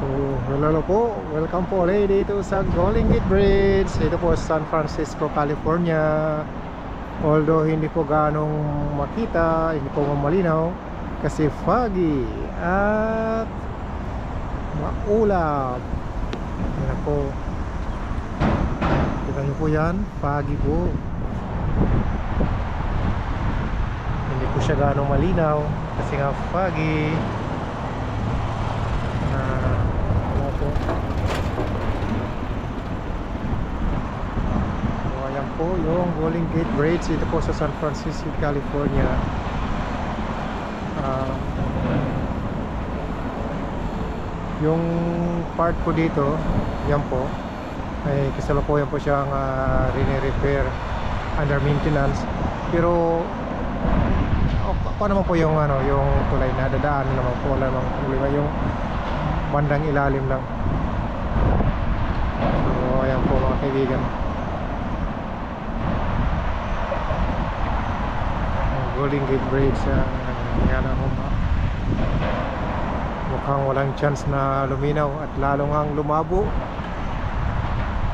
So, hello po. Welcome po ulit dito sa Golden Gate Bridge. Ito po sa San Francisco, California. Although hindi po ganong makita, hindi po malinaw kasi foggy at maulap. Yan po. Kita niyo po yan, foggy po. Hindi po siya ganong malinaw kasi nga foggy. So ayan po yung Golden Gate Bridge dito po sa San Francisco, California. Yung part po dito, yan po ay kasalukuyan po siyang rene-repair, under maintenance. Pero pa naman po yung yung tulay na dadaan naman po, wala namang problema, yung bandang ilalim lang. So ayan po mga kaibigan, Golden Gate Bridge. Yan ako, mukhang walang chance na luminaw at lalong ang lumabo.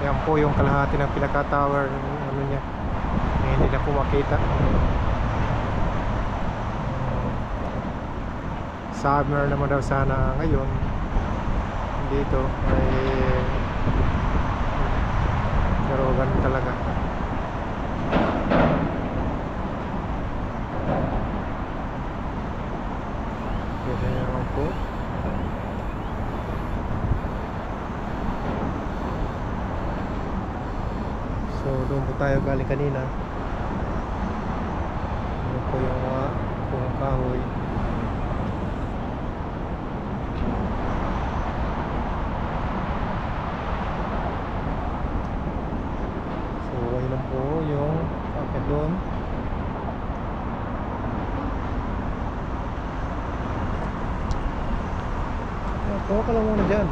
Yan po yung kalahati ng pinaka tower niya, hindi na po makita. Summer naman daw sana ngayon dito, pero ganun talaga. Kaya naman po. So doon po tayo galing kanina. Ano po yung mga kahoy. Po yung packet doon. Kuha ka lang muna dyan.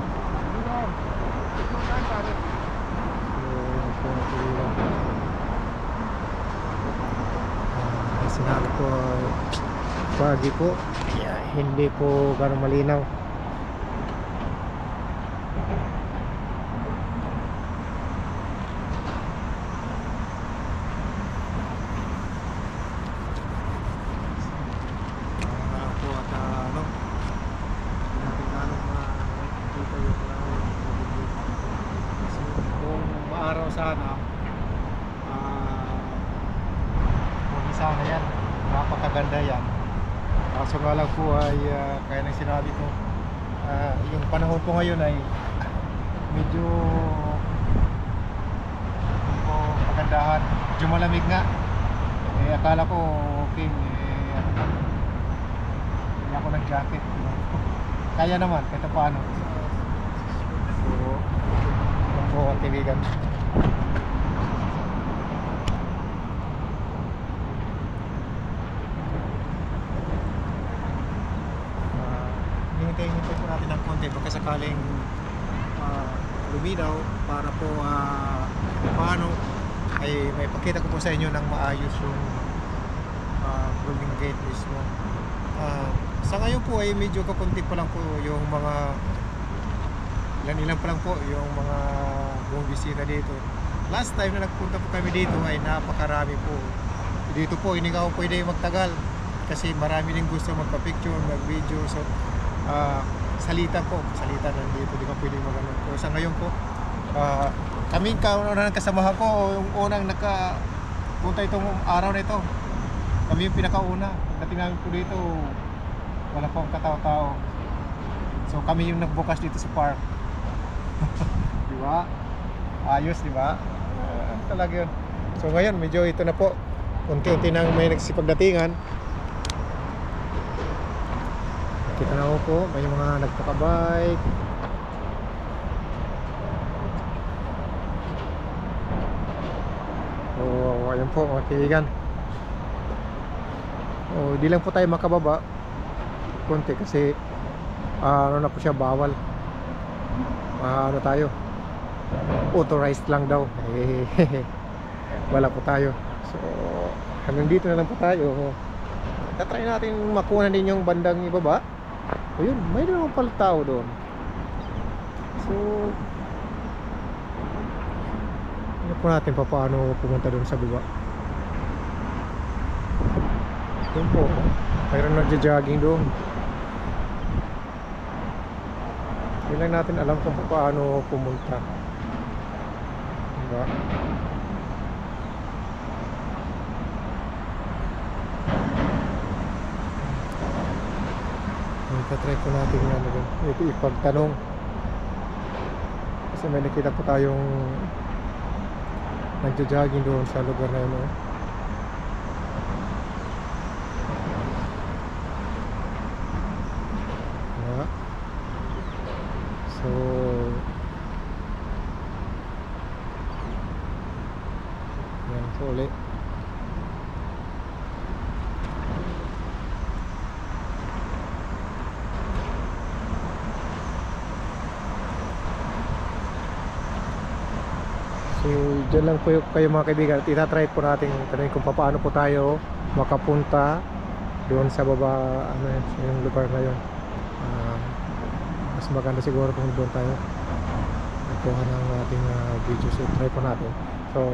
Sinabi ko foggy po, hindi po ganun malinaw. Araw sana sana yan, napakaganda yan. Kaso nga lang po ay kaya nang sinabi ko, yung panahon po ngayon ay medyo pagandahan, medyo malamig nga. Akala ko okay, hindi ako ng jacket. Kaya naman, kahit paano. So yung po ang kaibigan. Hintay po natin ng konti baka sakaling luminaw para po paano ay may pakita ko po sa inyo ng maayos yung Golden Gate mismo. Sa ngayon po ay medyo kakunti pa lang po yung mga ilan pa lang po yung mga bumisita dito. Last time na nagpunta po kami dito ay napakarami po. Dito po hindi ka po pwede magtagal kasi marami din gusto magpa-picture, mag-video. So salita nandito, di ka pwede magano. So sa ngayon po kaming kaunang kasamahan ko, yung unang nakapunta itong araw na ito, kami yung pinakauna. Dating namin po dito wala po ang katao-tao, so kami yung nagbukas dito sa park. Di ba? Ayos, di ba? Talaga yun. So ngayon medyo ito na po, unti-unti nang may nagsipagdatingan. Kita na ako po, may mga nagpaka-bike. So ayun po mga kaibigan. Di lang po tayo makababa konti kasi ano na po siya, bawal. Ano tayo, authorized lang daw. Wala po tayo. So hanggang dito na lang po tayo. Tatry natin makuha din yung bandang ibaba. Ayun, may naman pala tao doon. So ano po natin paano pumunta doon sa baba. Doon po, mayroon nagja-jogging doon. Hindi lang natin alam kung paano pumunta, diba? Itatry po natin nga ipagtanong kasi may nakita po tayong nagja-jogging doon sa lugar na yun, diba? So yan po ulit. So dyan lang po kayo mga kaibigan at itatry po natin kung paano po tayo makapunta doon sa baba, ano yung lugar na yun. Mas maganda siguro kung doon tayo nakuha ng ating video. So try po natin. So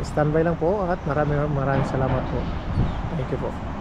standby lang po at maraming salamat po. Thank you po.